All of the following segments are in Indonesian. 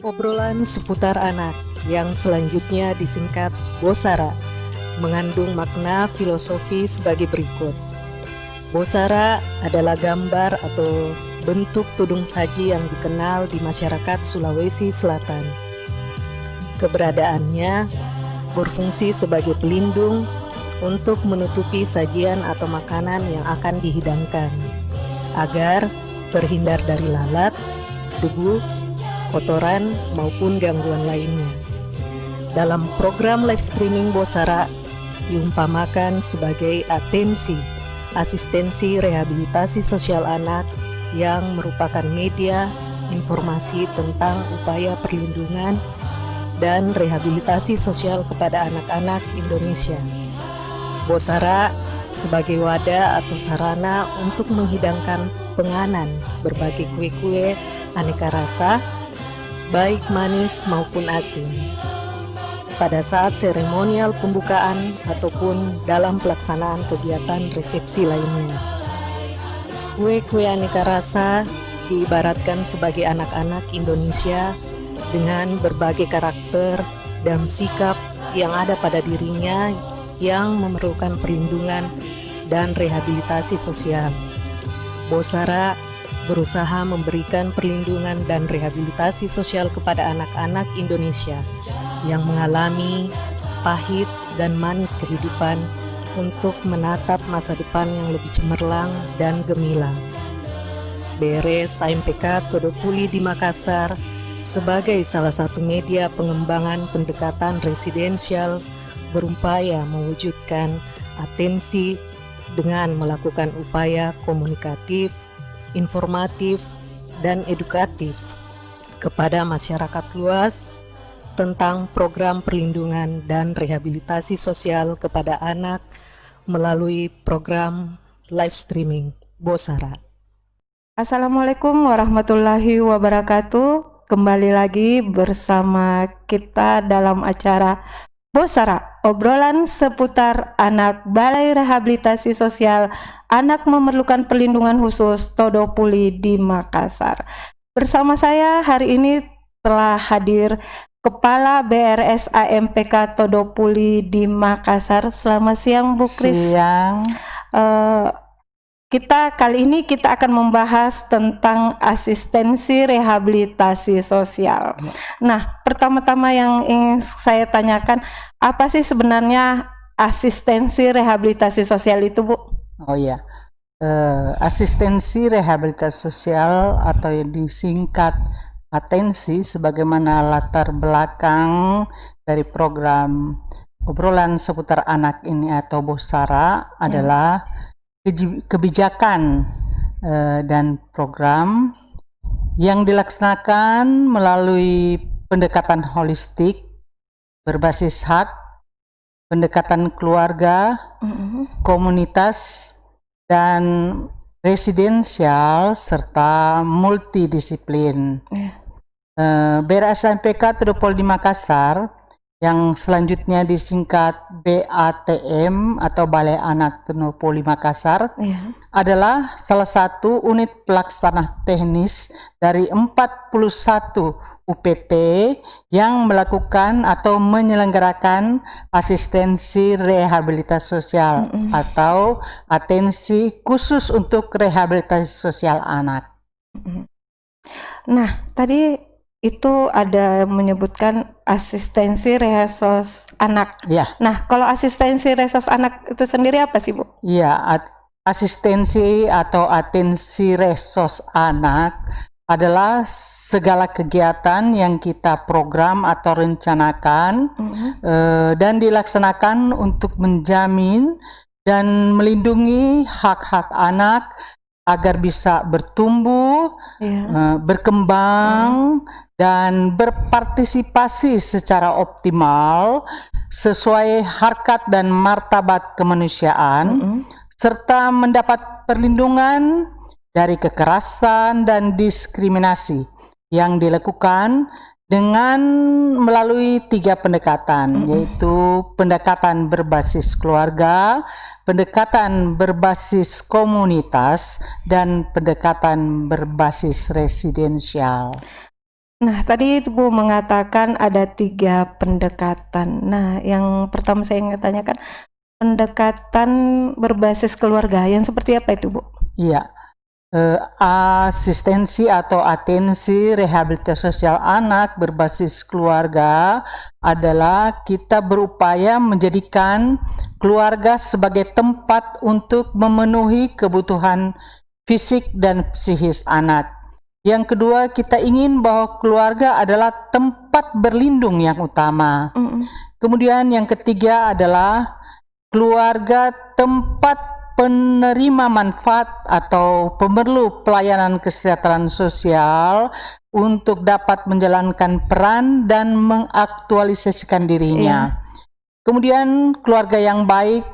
Obrolan seputar anak yang selanjutnya disingkat Bosara mengandung makna filosofi sebagai berikut. Bosara adalah gambar atau bentuk tudung saji yang dikenal di masyarakat Sulawesi Selatan. Keberadaannya berfungsi sebagai pelindung untuk menutupi sajian atau makanan yang akan dihidangkan, agar terhindar dari lalat, debu, kotoran, maupun gangguan lainnya. Dalam program live streaming Bosara diumpamakan sebagai atensi, asistensi rehabilitasi sosial anak yang merupakan media informasi tentang upaya perlindungan dan rehabilitasi sosial kepada anak-anak Indonesia. Bosara sebagai wadah atau sarana untuk menghidangkan penganan berbagai kue-kue aneka rasa, baik manis maupun asin, pada saat seremonial pembukaan ataupun dalam pelaksanaan kegiatan resepsi lainnya. Kue-kue aneka rasa diibaratkan sebagai anak-anak Indonesia dengan berbagai karakter dan sikap yang ada pada dirinya yang memerlukan perlindungan dan rehabilitasi sosial. Bosara berusaha memberikan perlindungan dan rehabilitasi sosial kepada anak-anak Indonesia yang mengalami pahit dan manis kehidupan untuk menatap masa depan yang lebih cemerlang dan gemilang. BRS AMPK Todopuli di Makassar sebagai salah satu media pengembangan pendekatan residensial berupaya mewujudkan atensi dengan melakukan upaya komunikatif, informatif, dan edukatif kepada masyarakat luas tentang program perlindungan dan rehabilitasi sosial kepada anak melalui program live streaming Bosara. Assalamualaikum warahmatullahi wabarakatuh. Kembali lagi bersama kita dalam acara Bosara, obrolan seputar anak Balai Rehabilitasi Sosial Anak Memerlukan Perlindungan Khusus Todopuli di Makassar. Bersama saya hari ini telah hadir Kepala BRS AMPK Todopuli di Makassar. Selamat siang Bu Kris. Siang. Kali ini kita akan membahas tentang asistensi rehabilitasi sosial. Nah, pertama-tama yang ingin saya tanyakan, apa sih sebenarnya asistensi rehabilitasi sosial itu, Bu? Oh iya, asistensi rehabilitasi sosial atau yang disingkat atensi sebagaimana latar belakang dari program obrolan seputar anak ini atau Bosara adalah kebijakan dan program yang dilaksanakan melalui pendekatan holistik berbasis hak, pendekatan keluarga, komunitas, dan residensial serta multidisiplin. BRS AMPK Todopuli di Makassar yang selanjutnya disingkat BATM atau Balai Anak Todopuli Makassar adalah salah satu unit pelaksana teknis dari 41 UPT yang melakukan atau menyelenggarakan asistensi rehabilitasi sosial atau atensi khusus untuk rehabilitasi sosial anak. Nah, tadi itu ada menyebutkan asistensi resos anak. Ya. Nah, kalau asistensi resos anak itu sendiri apa sih, Bu? Iya, asistensi atau atensi resos anak adalah segala kegiatan yang kita program atau rencanakan dan dilaksanakan untuk menjamin dan melindungi hak-hak anak agar bisa bertumbuh, berkembang, dan berpartisipasi secara optimal sesuai harkat dan martabat kemanusiaan, serta mendapat perlindungan dari kekerasan dan diskriminasi yang dilakukan dengan melalui 3 pendekatan, yaitu pendekatan berbasis keluarga, pendekatan berbasis komunitas, dan pendekatan berbasis residensial. Nah, tadi Bu mengatakan ada 3 pendekatan. Nah, yang pertama saya ingin tanyakan, pendekatan berbasis keluarga yang seperti apa itu, Bu? Iya. Asistensi atau atensi rehabilitasi sosial anak berbasis keluarga adalah kita berupaya menjadikan keluarga sebagai tempat untuk memenuhi kebutuhan fisik dan psikis anak. Yang kedua, kita ingin bahwa keluarga adalah tempat berlindung yang utama. Kemudian yang ketiga adalah keluarga tempat penerima manfaat atau pemerlu pelayanan kesejahteraan sosial untuk dapat menjalankan peran dan mengaktualisasikan dirinya. Kemudian keluarga yang baik,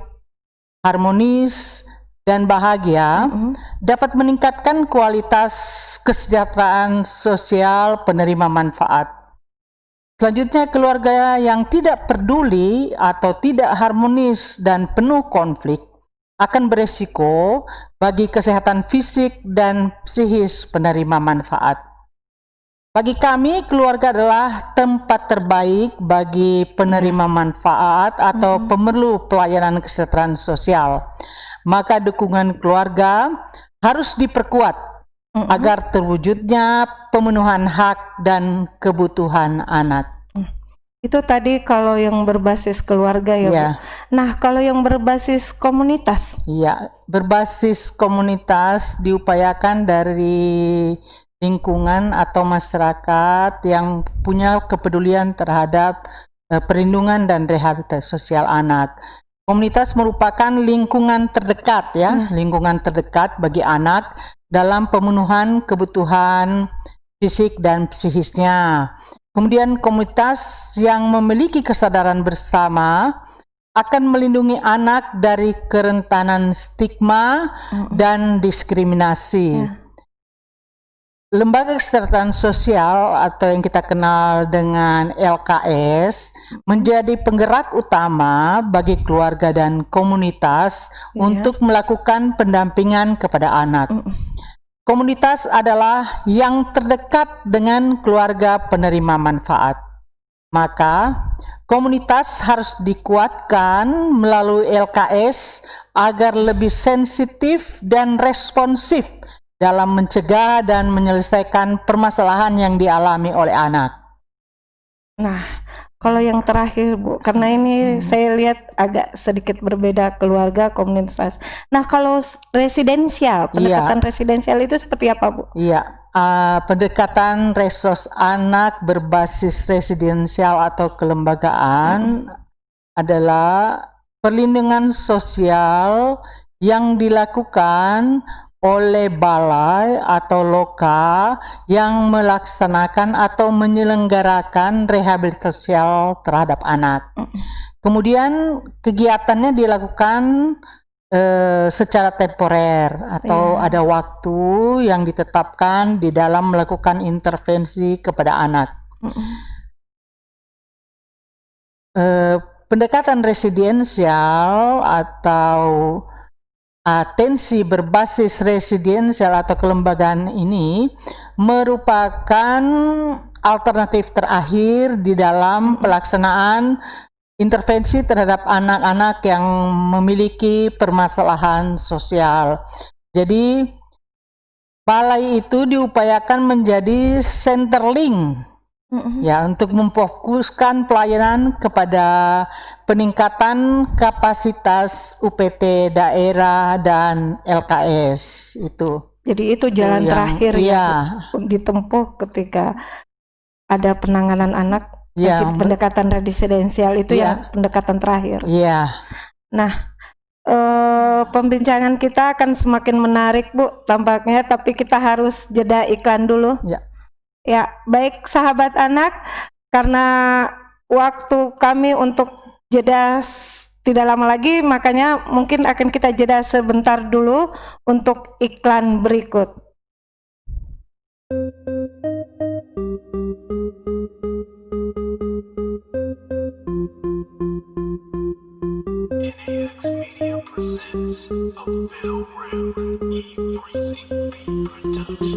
harmonis, dan bahagia dapat meningkatkan kualitas kesejahteraan sosial penerima manfaat. Selanjutnya, keluarga yang tidak peduli atau tidak harmonis dan penuh konflik akan beresiko bagi kesehatan fisik dan psikis penerima manfaat. Bagi kami, keluarga adalah tempat terbaik bagi penerima manfaat atau pemerlu pelayanan kesejahteraan sosial. Maka dukungan keluarga harus diperkuat agar terwujudnya pemenuhan hak dan kebutuhan anak. Itu tadi kalau yang berbasis keluarga ya, Bu. Nah, kalau yang berbasis komunitas? Iya, berbasis komunitas diupayakan dari lingkungan atau masyarakat yang punya kepedulian terhadap perlindungan dan rehabilitasi sosial anak. Komunitas merupakan lingkungan terdekat lingkungan terdekat bagi anak dalam pemenuhan kebutuhan fisik dan psikisnya. Kemudian komunitas yang memiliki kesadaran bersama akan melindungi anak dari kerentanan stigma dan diskriminasi. Lembaga kesejahteraan sosial atau yang kita kenal dengan LKS menjadi penggerak utama bagi keluarga dan komunitas untuk melakukan pendampingan kepada anak. Komunitas adalah yang terdekat dengan keluarga penerima manfaat. Maka, komunitas harus dikuatkan melalui LKS agar lebih sensitif dan responsif dalam mencegah dan menyelesaikan permasalahan yang dialami oleh anak. Nah, kalau yang terakhir, Bu, karena ini saya lihat agak sedikit berbeda keluarga, komunitas. Nah, kalau residensial, pendekatan residensial itu seperti apa, Bu? Iya, pendekatan resos anak berbasis residensial atau kelembagaan adalah perlindungan sosial yang dilakukan oleh balai atau loka yang melaksanakan atau menyelenggarakan rehabilitasi sosial terhadap anak. Kemudian kegiatannya dilakukan secara temporer atau ada waktu yang ditetapkan di dalam melakukan intervensi kepada anak. Pendekatan residensial atau atensi berbasis residensial atau kelembagaan ini merupakan alternatif terakhir di dalam pelaksanaan intervensi terhadap anak-anak yang memiliki permasalahan sosial. Jadi balai itu diupayakan menjadi center link untuk memfokuskan pelayanan kepada peningkatan kapasitas UPT daerah dan LKS itu. Jadi itu jalan terakhir ditempuh ketika ada penanganan anak. Pendekatan residensial itu yang pendekatan terakhir. Nah, pembincangan kita akan semakin menarik, Bu, tampaknya, tapi kita harus jeda iklan dulu. Ya, baik sahabat anak, karena waktu kami untuk jeda tidak lama lagi, makanya mungkin akan kita jeda sebentar dulu untuk iklan berikut. NAX Media presents a film round E-Freezing Beat Production.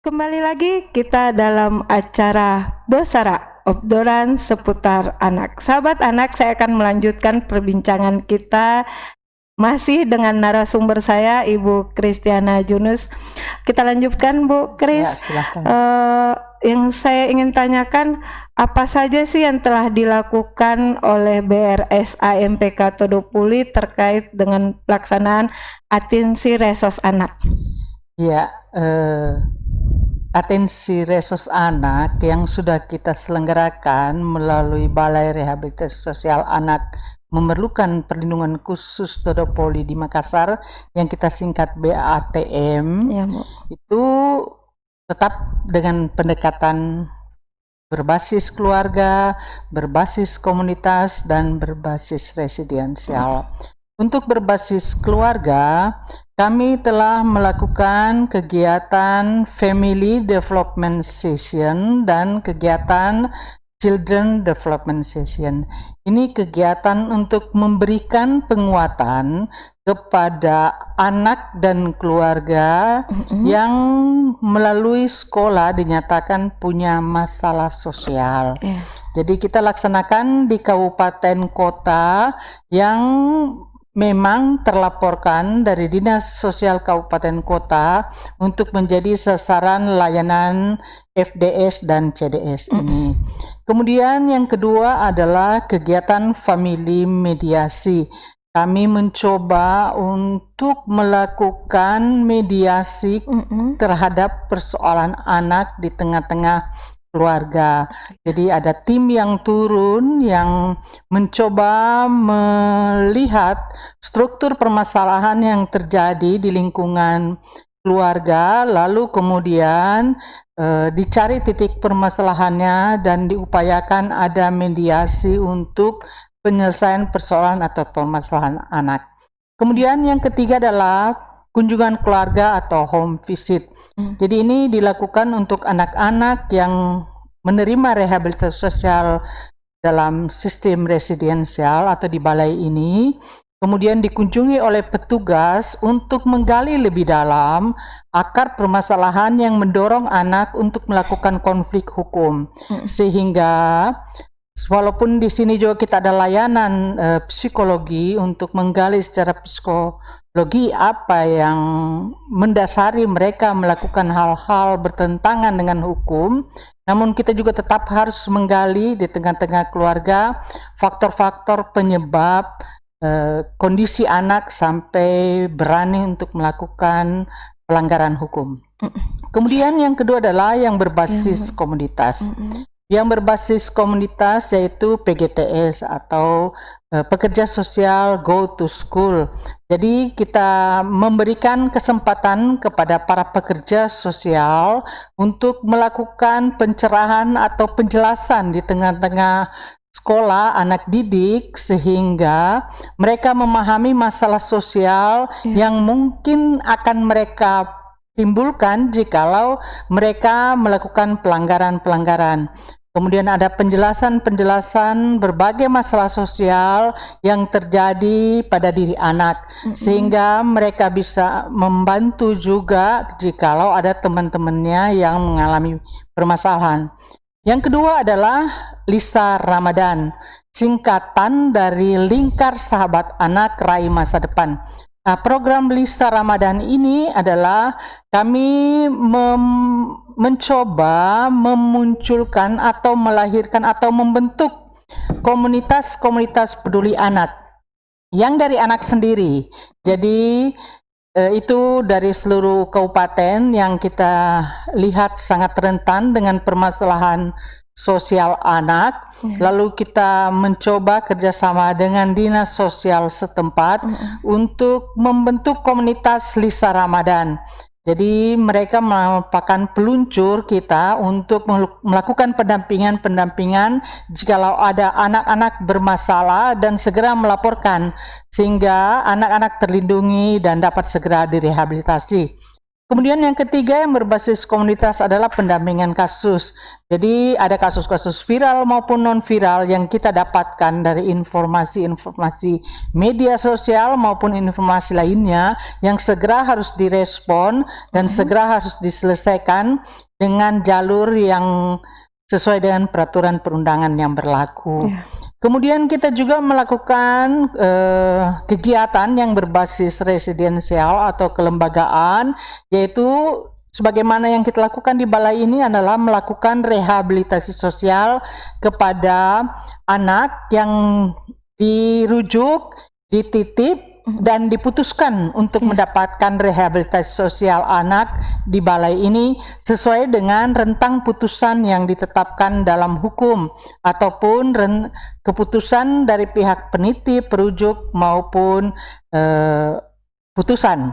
Kembali lagi kita dalam acara Bosara, obrolan seputar anak. Sahabat anak, saya akan melanjutkan perbincangan kita masih dengan narasumber saya, Ibu Kristiana Junus. Kita lanjutkan, Bu Kris. Ya, silakan. Yang saya ingin tanyakan, apa saja sih yang telah dilakukan oleh BRS AMPK Todopuli terkait dengan pelaksanaan atensi resos anak? Ya, atensi resos anak yang sudah kita selenggarakan melalui Balai Rehabilitasi Sosial Anak Memerlukan Perlindungan Khusus Todopoli di Makassar yang kita singkat BATM, Ya, Bu. itu tetap dengan pendekatan berbasis keluarga, berbasis komunitas, dan berbasis residensial. Untuk berbasis keluarga, kami telah melakukan kegiatan Family Development Session dan kegiatan Children Development Session. Ini kegiatan untuk memberikan penguatan kepada anak dan keluarga yang melalui sekolah dinyatakan punya masalah sosial. Ya. Jadi kita laksanakan di kabupaten kota yang memang terlaporkan dari Dinas Sosial Kabupaten Kota untuk menjadi sasaran layanan FDS dan CDS ini. Kemudian yang kedua adalah kegiatan family mediasi. Kami mencoba untuk melakukan mediasi terhadap persoalan anak di tengah-tengah keluarga. Jadi ada tim yang turun yang mencoba melihat struktur permasalahan yang terjadi di lingkungan keluarga, lalu kemudian dicari titik permasalahannya dan diupayakan ada mediasi untuk penyelesaian persoalan atau permasalahan anak. Kemudian yang ketiga adalah kunjungan keluarga atau home visit. Jadi ini dilakukan untuk anak-anak yang menerima rehabilitasi sosial dalam sistem residensial atau di balai ini, kemudian dikunjungi oleh petugas untuk menggali lebih dalam akar permasalahan yang mendorong anak untuk melakukan konflik hukum. Sehingga walaupun di sini juga kita ada layanan psikologi untuk menggali secara psikologi apa yang mendasari mereka melakukan hal-hal bertentangan dengan hukum, namun kita juga tetap harus menggali di tengah-tengah keluarga faktor-faktor penyebab kondisi anak sampai berani untuk melakukan pelanggaran hukum. Kemudian yang kedua adalah yang berbasis komunitas. Yang berbasis komunitas yaitu PGTS atau pekerja sosial go to school. Jadi kita memberikan kesempatan kepada para pekerja sosial untuk melakukan pencerahan atau penjelasan di tengah-tengah sekolah anak didik sehingga mereka memahami masalah sosial yang mungkin akan mereka timbulkan jikalau mereka melakukan pelanggaran-pelanggaran. Kemudian ada penjelasan-penjelasan berbagai masalah sosial yang terjadi pada diri anak, sehingga mereka bisa membantu juga jikalau ada teman-temannya yang mengalami permasalahan. Yang kedua adalah Lisa Ramadan, singkatan dari Lingkar Sahabat Anak Raih Masa Depan. Nah, program Lisa Ramadan ini adalah kami mencoba memunculkan atau melahirkan atau membentuk komunitas-komunitas peduli anak yang dari anak sendiri. Jadi Itu dari seluruh kabupaten yang kita lihat sangat rentan dengan permasalahan sosial anak. Lalu kita mencoba kerjasama dengan dinas sosial setempat untuk membentuk komunitas Lisa Ramadan. Jadi mereka merupakan peluncur kita untuk melakukan pendampingan jikalau ada anak-anak bermasalah dan segera melaporkan sehingga anak-anak terlindungi dan dapat segera direhabilitasi. Kemudian yang ketiga yang berbasis komunitas adalah pendampingan kasus. Jadi ada kasus-kasus viral maupun non-viral yang kita dapatkan dari informasi-informasi media sosial maupun informasi lainnya yang segera harus direspon dan segera harus diselesaikan dengan jalur yang sesuai dengan peraturan perundangan yang berlaku. Kemudian kita juga melakukan kegiatan yang berbasis residensial atau kelembagaan, yaitu sebagaimana yang kita lakukan di balai ini adalah melakukan rehabilitasi sosial kepada anak yang dirujuk, dititip, dan diputuskan untuk mendapatkan rehabilitasi sosial anak di balai ini sesuai dengan rentang putusan yang ditetapkan dalam hukum ataupun keputusan dari pihak penitip, perujuk maupun putusan.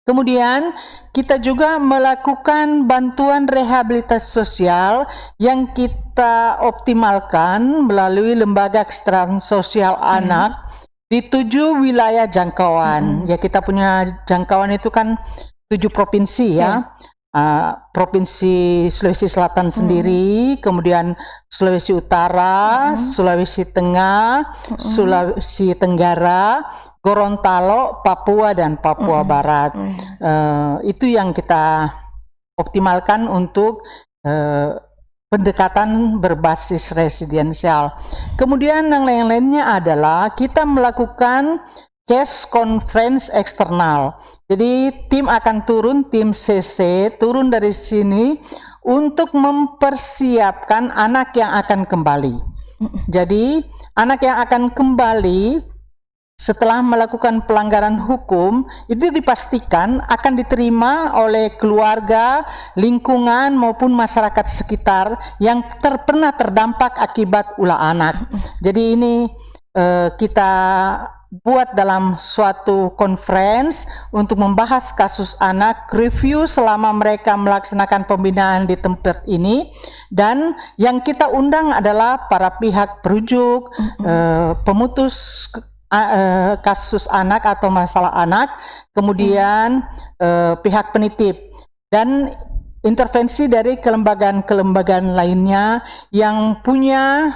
Kemudian kita juga melakukan bantuan rehabilitasi sosial yang kita optimalkan melalui lembaga kesejahteraan sosial anak di 7 wilayah jangkauan. Ya, kita punya jangkauan itu kan 7 provinsi ya. Provinsi Sulawesi Selatan sendiri, kemudian Sulawesi Utara, Sulawesi Tengah, Sulawesi Tenggara, Gorontalo, Papua, dan Papua Barat. Itu yang kita optimalkan untuk pendekatan berbasis residensial. Kemudian yang lain-lainnya adalah kita melakukan case conference eksternal. Jadi tim akan turun, tim CC turun dari sini untuk mempersiapkan anak yang akan kembali. Jadi anak yang akan kembali setelah melakukan pelanggaran hukum itu dipastikan akan diterima oleh keluarga, lingkungan maupun masyarakat sekitar yang pernah terdampak akibat ulah anak. Jadi ini kita buat dalam suatu conference untuk membahas kasus anak, review selama mereka melaksanakan pembinaan di tempat ini, dan yang kita undang adalah para pihak perujuk, pemutus kasus anak atau masalah anak, kemudian pihak penitip, dan intervensi dari kelembagaan-kelembagaan lainnya yang punya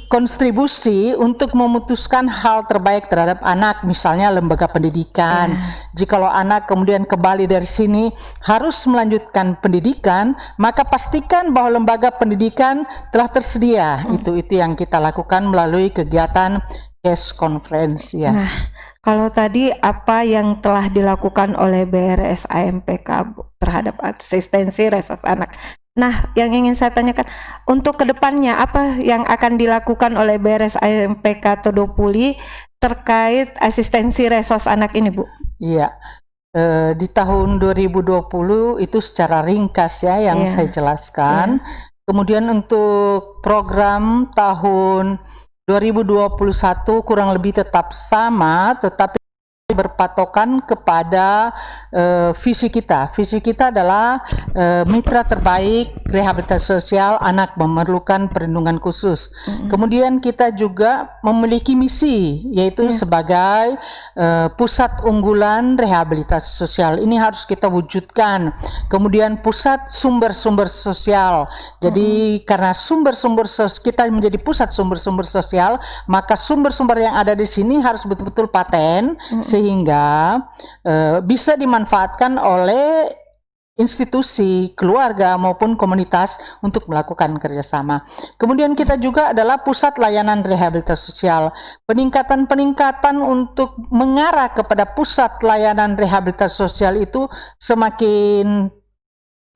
kontribusi untuk memutuskan hal terbaik terhadap anak, misalnya lembaga pendidikan. Jikalau anak kemudian kembali dari sini harus melanjutkan pendidikan, maka pastikan bahwa lembaga pendidikan telah tersedia. Itu yang kita lakukan melalui kegiatan case conference ya. Nah, kalau tadi apa yang telah dilakukan oleh BRS AMPK terhadap asistensi resos anak. Nah, yang ingin saya tanyakan, untuk kedepannya apa yang akan dilakukan oleh BRS AMPK Todopuli terkait asistensi resos anak ini, Bu? Iya, di tahun 2020 itu secara ringkas ya yang saya jelaskan. Kemudian untuk program tahun 2021 kurang lebih tetap sama, tetapi berpatokan kepada visi kita. Visi kita adalah mitra terbaik rehabilitasi sosial anak memerlukan perlindungan khusus. Kemudian kita juga memiliki misi, yaitu sebagai pusat unggulan rehabilitasi sosial. Ini harus kita wujudkan. Kemudian pusat sumber-sumber sosial. Jadi karena sumber-sumber kita menjadi pusat sumber-sumber sosial, maka sumber-sumber yang ada di sini harus betul-betul paten, sehingga bisa dimanfaatkan oleh institusi, keluarga maupun komunitas untuk melakukan kerjasama. Kemudian kita juga adalah pusat layanan rehabilitasi sosial. Peningkatan untuk mengarah kepada pusat layanan rehabilitasi sosial itu semakin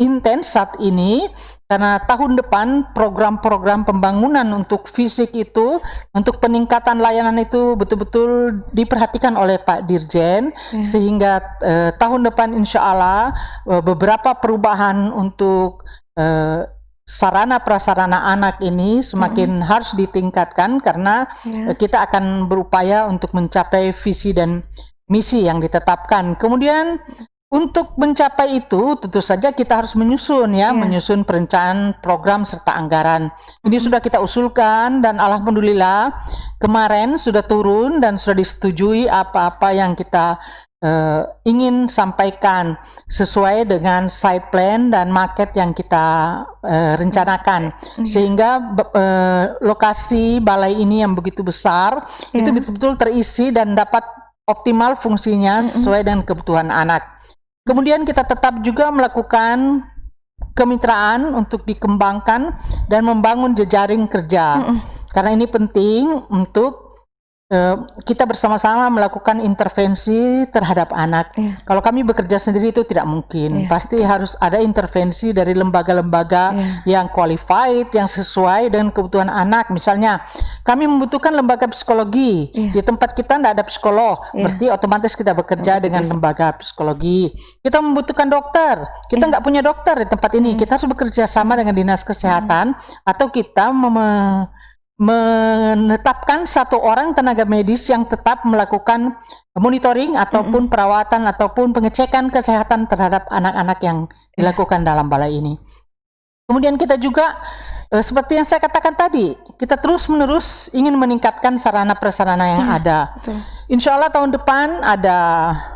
intens saat ini, Karena tahun depan program-program pembangunan untuk fisik itu, untuk peningkatan layanan itu betul-betul diperhatikan oleh Pak Dirjen, sehingga tahun depan insya Allah beberapa perubahan untuk sarana prasarana anak ini semakin harus ditingkatkan, karena kita akan berupaya untuk mencapai visi dan misi yang ditetapkan. Kemudian untuk mencapai itu tentu saja kita harus menyusun menyusun perencanaan program serta anggaran. Ini sudah kita usulkan dan alhamdulillah kemarin sudah turun dan sudah disetujui apa-apa yang kita ingin sampaikan sesuai dengan site plan dan market yang kita rencanakan, sehingga lokasi balai ini yang begitu besar itu betul-betul terisi dan dapat optimal fungsinya sesuai dengan kebutuhan anak. Kemudian kita tetap juga melakukan kemitraan untuk dikembangkan dan membangun jejaring kerja, karena ini penting untuk kita bersama-sama melakukan intervensi terhadap anak. Kalau kami bekerja sendiri itu tidak mungkin, pasti harus ada intervensi dari lembaga-lembaga yang qualified, yang sesuai dengan kebutuhan anak. Misalnya kami membutuhkan lembaga psikologi, di tempat kita tidak ada psikolog, berarti otomatis kita bekerja dengan lembaga psikologi. Kita membutuhkan dokter, kita nggak punya dokter di tempat ini, kita harus bekerja sama dengan dinas kesehatan, atau kita menetapkan satu orang tenaga medis yang tetap melakukan monitoring ataupun perawatan ataupun pengecekan kesehatan terhadap anak-anak yang dilakukan dalam balai ini. Kemudian kita juga seperti yang saya katakan tadi, kita terus-menerus ingin meningkatkan sarana prasarana yang ada. Insya Allah tahun depan ada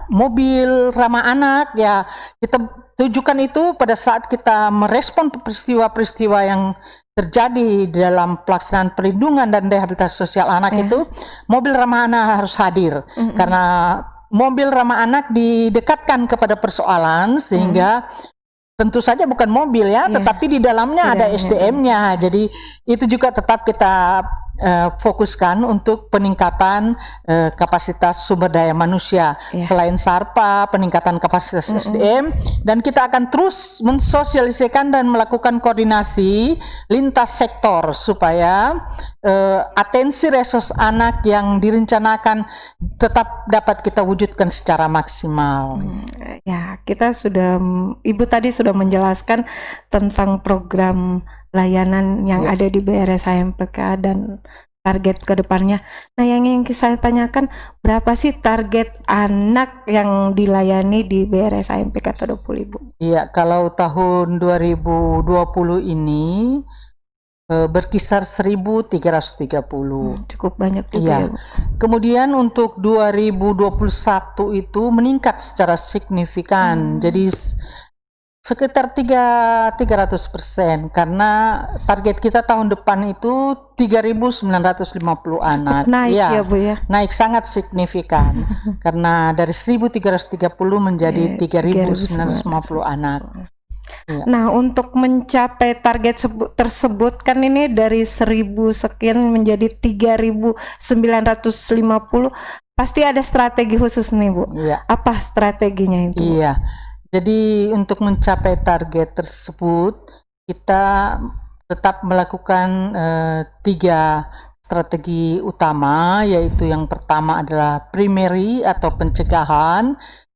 mobil ramah anak, ya kita tujukan itu pada saat kita merespon peristiwa-peristiwa yang terjadi di dalam pelaksanaan perlindungan dan rehabilitasi sosial anak itu, mobil ramah anak harus hadir, karena mobil ramah anak didekatkan kepada persoalan, sehingga tentu saja bukan mobil tetapi di dalamnya ada SDM-nya. Jadi itu juga tetap kita fokuskan untuk peningkatan kapasitas sumber daya manusia, selain SARPA, peningkatan kapasitas SDM, dan kita akan terus mensosialisasikan dan melakukan koordinasi lintas sektor supaya atensi resos anak yang direncanakan tetap dapat kita wujudkan secara maksimal. Ya, kita sudah, Ibu tadi sudah menjelaskan tentang program layanan yang ada di BRSAMPK dan target ke depannya. Nah, yang ingin saya tanyakan, berapa sih target anak yang dilayani di BRSAMPK Todopul, Ibu? Iya, kalau tahun 2020 ini berkisar 1.330. Cukup banyak juga ya, Bu. Kemudian untuk 2021 itu meningkat secara signifikan. Jadi sekitar 300%, karena target kita tahun depan itu 3.950 anak. Naik ya, Bu ya. Naik sangat signifikan karena dari 1.330 menjadi 3.950 anak. Nah, untuk mencapai target tersebut kan ini dari 1.000 sekian menjadi 3.950, pasti ada strategi khusus nih, Bu. Apa strateginya itu, Bu? Iya. Jadi untuk mencapai target tersebut kita tetap melakukan 3 strategi utama, yaitu yang pertama adalah primary atau pencegahan.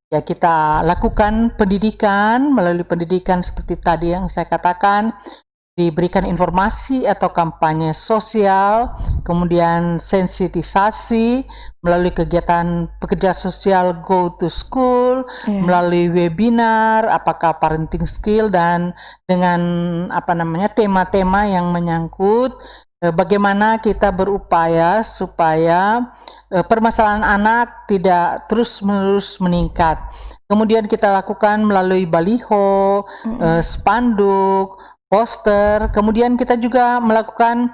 Ya, kita lakukan pendidikan, melalui pendidikan seperti tadi yang saya katakan, diberikan informasi atau kampanye sosial, kemudian sensitisasi melalui kegiatan pekerja sosial Go to School, melalui webinar, apakah parenting skill, dan dengan tema-tema yang menyangkut bagaimana kita berupaya supaya permasalahan anak tidak terus-menerus meningkat. Kemudian kita lakukan melalui baliho, spanduk, poster, kemudian kita juga melakukan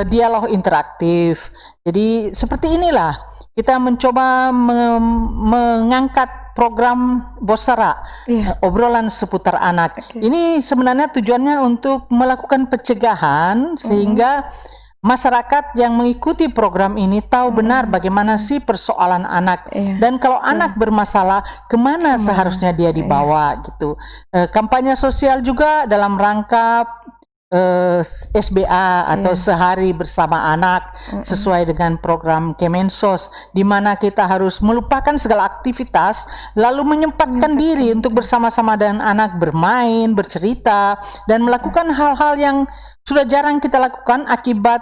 dialog interaktif. Jadi seperti inilah kita mencoba mengangkat program Bosara, obrolan seputar anak. Ini sebenarnya tujuannya untuk melakukan pencegahan sehingga masyarakat yang mengikuti program ini tahu benar bagaimana sih persoalan anak, dan kalau anak bermasalah kemana seharusnya dia dibawa gitu. Kampanye sosial juga dalam rangka SBA atau sehari bersama anak sesuai dengan program Kemensos, di mana kita harus melupakan segala aktivitas lalu menyempatkan diri untuk bersama-sama dengan anak, bermain, bercerita, dan melakukan hal-hal yang sudah jarang kita lakukan akibat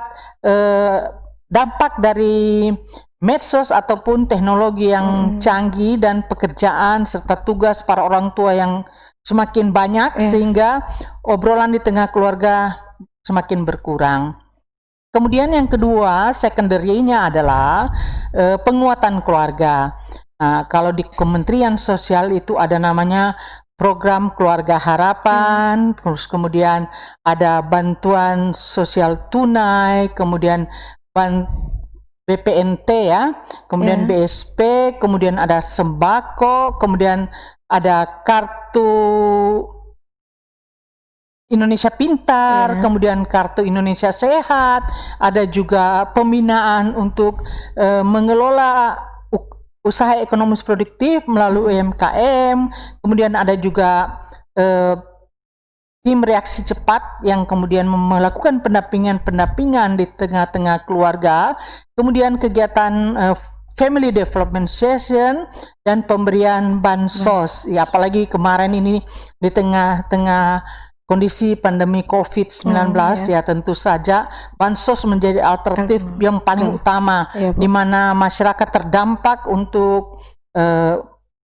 dampak dari medsos ataupun teknologi yang canggih dan pekerjaan serta tugas para orang tua yang semakin banyak, sehingga obrolan di tengah keluarga semakin berkurang. Kemudian yang kedua, secondary-nya adalah penguatan keluarga. Nah, kalau di Kementerian Sosial itu ada namanya program Keluarga Harapan, terus kemudian ada bantuan sosial tunai, kemudian BPNT ya, kemudian BSP, kemudian ada sembako, kemudian ada kartu Indonesia Pintar, kemudian kartu Indonesia Sehat, ada juga pembinaan untuk mengelola usaha ekonomi produktif melalui UMKM, kemudian ada juga tim reaksi cepat yang kemudian melakukan pendampingan di tengah-tengah keluarga, kemudian kegiatan Family Development Session dan pemberian bansos. Ya, apalagi kemarin ini di tengah-tengah kondisi pandemi COVID-19, ya tentu saja bansos menjadi alternatif yang paling utama, di mana masyarakat terdampak untuk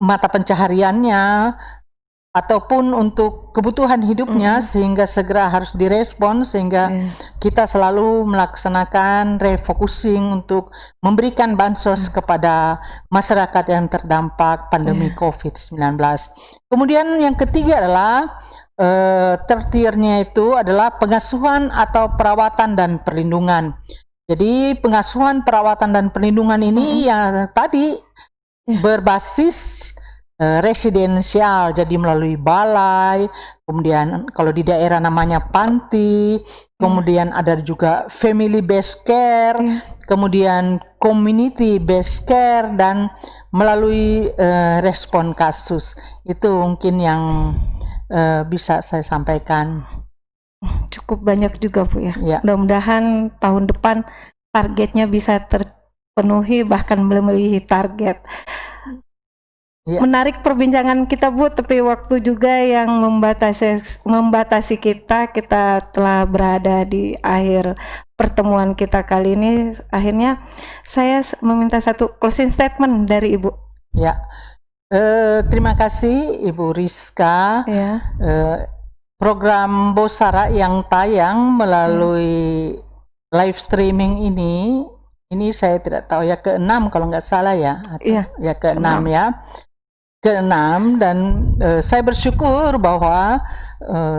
mata pencahariannya ataupun untuk kebutuhan hidupnya, sehingga segera harus direspon, sehingga kita selalu melaksanakan refocusing untuk memberikan bansos kepada masyarakat yang terdampak pandemi COVID-19. Kemudian yang ketiga adalah tertiernya itu adalah pengasuhan atau perawatan dan perlindungan. Jadi pengasuhan, perawatan dan perlindungan ini yang tadi berbasis residensial, jadi melalui balai, kemudian kalau di daerah namanya panti, kemudian ada juga family based care, kemudian community based care, dan melalui respon kasus. Itu mungkin yang bisa saya sampaikan. Cukup banyak juga Bu ya. Mudah-mudahan tahun depan targetnya bisa terpenuhi, bahkan melebihi target. Menarik perbincangan kita Bu, tapi waktu juga yang membatasi kita. Kita telah berada di akhir pertemuan kita kali ini. Akhirnya saya meminta satu closing statement dari Ibu. Terima kasih Ibu Rizka. Program Bosara yang tayang melalui live streaming ini saya tidak tahu ya, ke-6 kalau nggak salah ya, ya ke-6 ya. Ke-6, dan saya bersyukur bahwa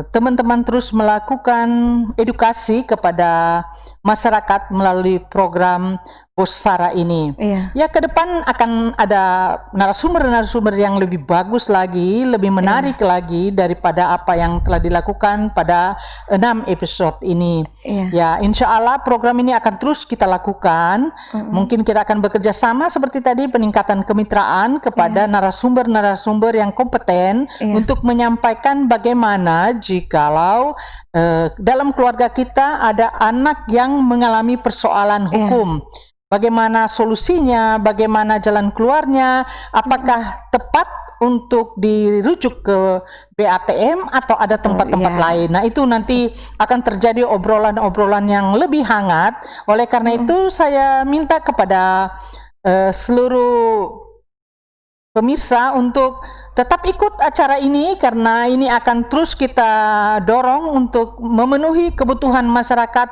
teman-teman terus melakukan edukasi kepada masyarakat melalui program Bosara ini. Ya, ke depan akan ada narasumber-narasumber yang lebih bagus lagi, lebih menarik lagi daripada apa yang telah dilakukan pada 6 episode ini. Ya, insya Allah program ini akan terus kita lakukan. Mungkin kita akan bekerja sama seperti tadi, peningkatan kemitraan kepada narasumber-narasumber yang kompeten untuk menyampaikan bagaimana jikalau dalam keluarga kita ada anak yang mengalami persoalan hukum. Bagaimana solusinya, bagaimana jalan keluarnya, apakah tepat untuk dirujuk ke BATM atau ada tempat-tempat lain. Nah, itu nanti akan terjadi obrolan-obrolan yang lebih hangat. Oleh karena itu saya minta kepada seluruh pemirsa untuk tetap ikut acara ini, karena ini akan terus kita dorong untuk memenuhi kebutuhan masyarakat,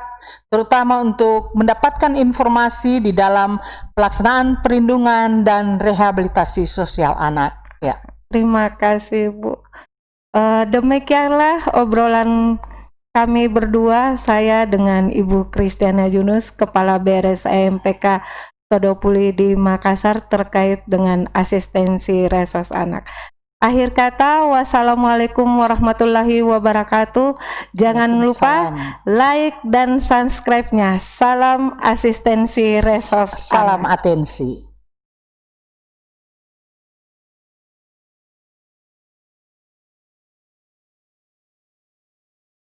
terutama untuk mendapatkan informasi di dalam pelaksanaan perlindungan dan rehabilitasi sosial anak. Terima kasih Bu. Demikianlah obrolan kami berdua, saya dengan Ibu Kristiana Yunus, Kepala BRS AMPK Todopuli di Makassar, terkait dengan asistensi resos anak. Akhir kata, wassalamualaikum warahmatullahi wabarakatuh. Jangan lupa like dan subscribe-nya. Salam asistensi resos. Salam atensi.